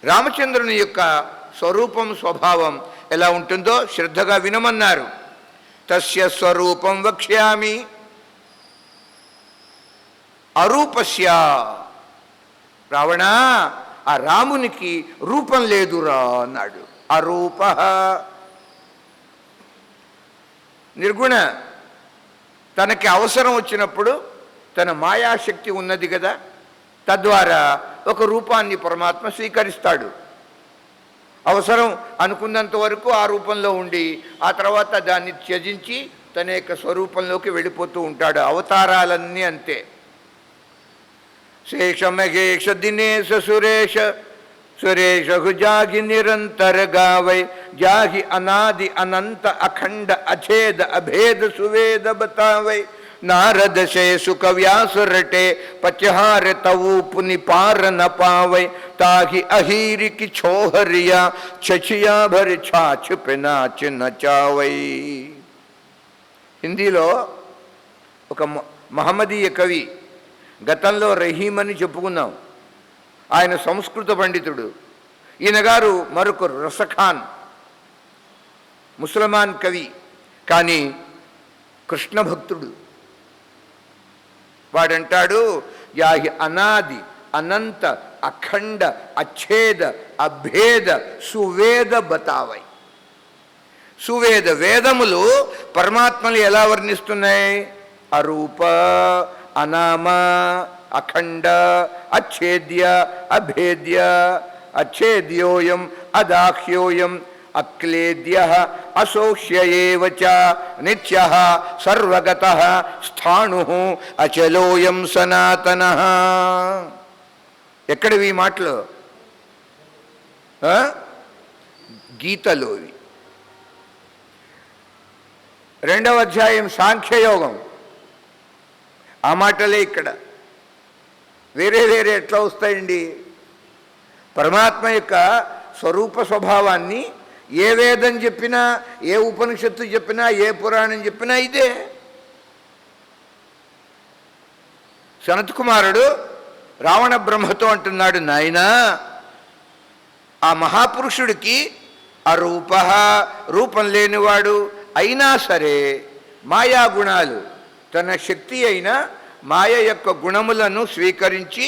రామచంద్రుని యొక్క స్వరూపం స్వభావం ఎలా ఉంటుందో శ్రద్ధగా వినమన్నారు. తస్య స్వరూపం వక్ష్యామి అరూపస్య. రావణ, ఆ రామునికి రూపం లేదురా అన్నాడు. అరూప నిర్గుణ. తనకి అవసరం వచ్చినప్పుడు తన మాయాశక్తి ఉన్నది కదా, తద్వారా ఒక రూపాన్ని పరమాత్మ స్వీకరిస్తాడు. అవసరం అనుకున్నంత వరకు ఆ రూపంలో ఉండి ఆ తర్వాత దాన్ని త్యజించి తన యొక్క స్వరూపంలోకి వెళ్ళిపోతూ ఉంటాడు. అవతారాలన్నీ అంతే. శేష మహేష దినేశ సురేష సురేష జాగి నిరంతర గావై జాగి అనాది అనంత అఖండ అఛేద అభేద సువేద బతావై नारद से सुख व्यास रटे पचहार तवु पुनि पार न पावै ताहि अहीर की छोहरिया छछिया भर छाछ पे नाच नचावै. హిందీలో ఒక మహమ్మదీయ కవి, గతంలో రహీం అని చెప్పుకున్నాం, ఆయన సంస్కృత పండితుడు. ఈయన గారు మరొకరు రసఖాన్, ముసల్మాన్ కవి, కానీ కృష్ణ భక్తుడు. వాడంటాడు, యాహి అనాది అనంత అఖండ అచ్ఛేద అభేద సువేద బతావై. సువేద వేదములు పరమాత్మలు ఎలా వర్ణిస్తున్నాయి? అరూప, అనామ, అఖండ, అచ్ఛేద్య, అభేద్య, అచ్ఛేద్యోయం అదాఖ్యోయం అక్లేద్య అశోష్య ఏవ చ నిత్యః సర్వగతః స్థాణుః అచలోయం సనాతనః. ఎక్కడివి మాటలు? గీతలోవి. 2వ అధ్యాయం సాంఖ్యయోగం. ఆ మాటలే ఇక్కడ. వేరే వేరే ఎట్లా వస్తాయండి? పరమాత్మ యొక్క స్వరూప స్వభావాన్ని ఏ వేదం చెప్పినా, ఏ ఉపనిషత్తు చెప్పినా, ఏ పురాణం చెప్పినా ఇదే. సనత్కుమారుడు రావణ బ్రహ్మతో అంటున్నాడు, నాయనా, ఆ మహాపురుషుడికి అరూప, రూపం లేనివాడు అయినా సరే మాయాగుణాలు, తన శక్తి అయిన మాయ యొక్క గుణములను స్వీకరించి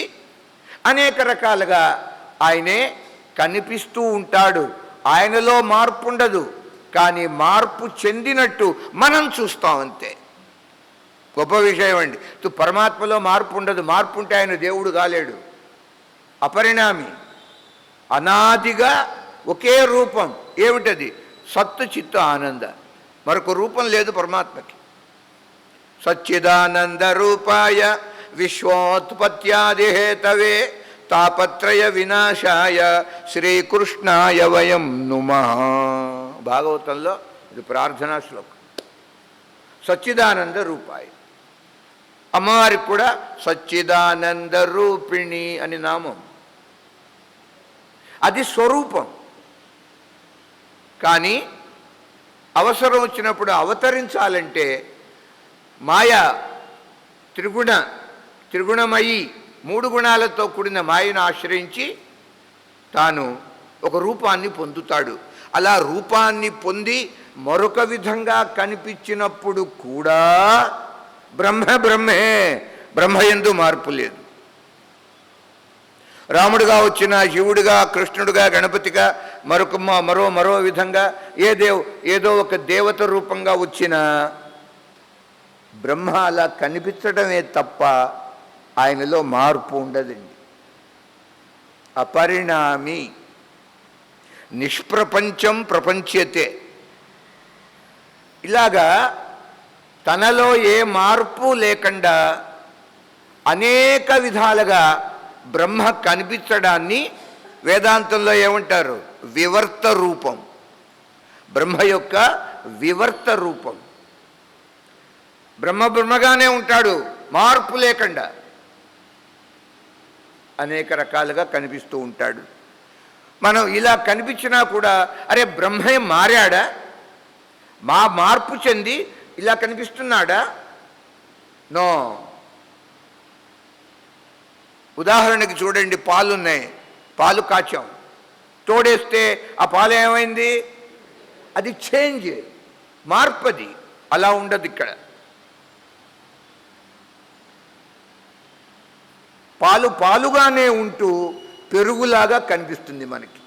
అనేక రకాలుగా ఆయనే కనిపిస్తూ ఉంటాడు. ఆయనలో మార్పు ఉండదు, కానీ మార్పు చెందినట్టు మనం చూస్తాం అంతే. గొప్ప విషయం అండి. పరమాత్మలో మార్పు ఉండదు. మార్పు ఉంటే ఆయన దేవుడు కాలేడు. అపరిణామి, అనాదిగా ఒకే రూపం. ఏమిటది? సత్తు చిత్తు ఆనంద. మరొక రూపం లేదు పరమాత్మకి. సచ్చిదానంద రూపాయ విశ్వోత్పత్యాది హేతవే తాపత్రయ వినాశాయ శ్రీకృష్ణాయ వయం నుమః. భాగవతంలో ఇది ప్రార్థనా శ్లోకం. సచ్చిదానంద రూపాయ. అమ్మవారికి కూడా సచ్చిదానంద రూపిణి అని నామం. అది స్వరూపం. కానీ అవసరం వచ్చినప్పుడు అవతరించాలంటే మాయ త్రిగుణమయి 3 గుణాలతో కూడిన మాయను ఆశ్రయించి తాను ఒక రూపాన్ని పొందుతాడు. అలా రూపాన్ని పొంది మరొక విధంగా కనిపించినప్పుడు కూడా బ్రహ్మే. బ్రహ్మయందు మార్పు లేదు. రాముడిగా వచ్చిన, శివుడిగా, కృష్ణుడిగా, గణపతిగా, మరో విధంగా ఏదో ఒక దేవత రూపంగా వచ్చిన బ్రహ్మ అలా కనిపించడమే తప్ప ఆయనలో మార్పు ఉండదండి. అపరిణామి, నిష్ప్రపంచం ప్రపంచ్యతే. ఇలాగా తనలో ఏ మార్పు లేకుండా అనేక విధాలుగా బ్రహ్మ కనిపించడాన్ని వేదాంతంలో ఏమంటారు? వివర్త రూపం. బ్రహ్మ యొక్క వివర్త రూపం. బ్రహ్మగానే ఉంటాడు, మార్పు లేకుండా అనేక రకాలుగా కనిపిస్తూ ఉంటాడు. మనం ఇలా కనిపించినా కూడా అరే బ్రహ్మే మారాడా, మార్పు చెంది ఇలా కనిపిస్తున్నాడా? నో. ఉదాహరణకి చూడండి, పాలున్నాయి, పాలు కాచాం, తోడేస్తే ఆ పాలు ఏమైంది? అది చేంజ్, మార్పది. అలా ఉండదు ఇక్కడ. పాలు పాలుగానే ఉంటూ పెరుగులాగా కనిపిస్తుంది మనకి.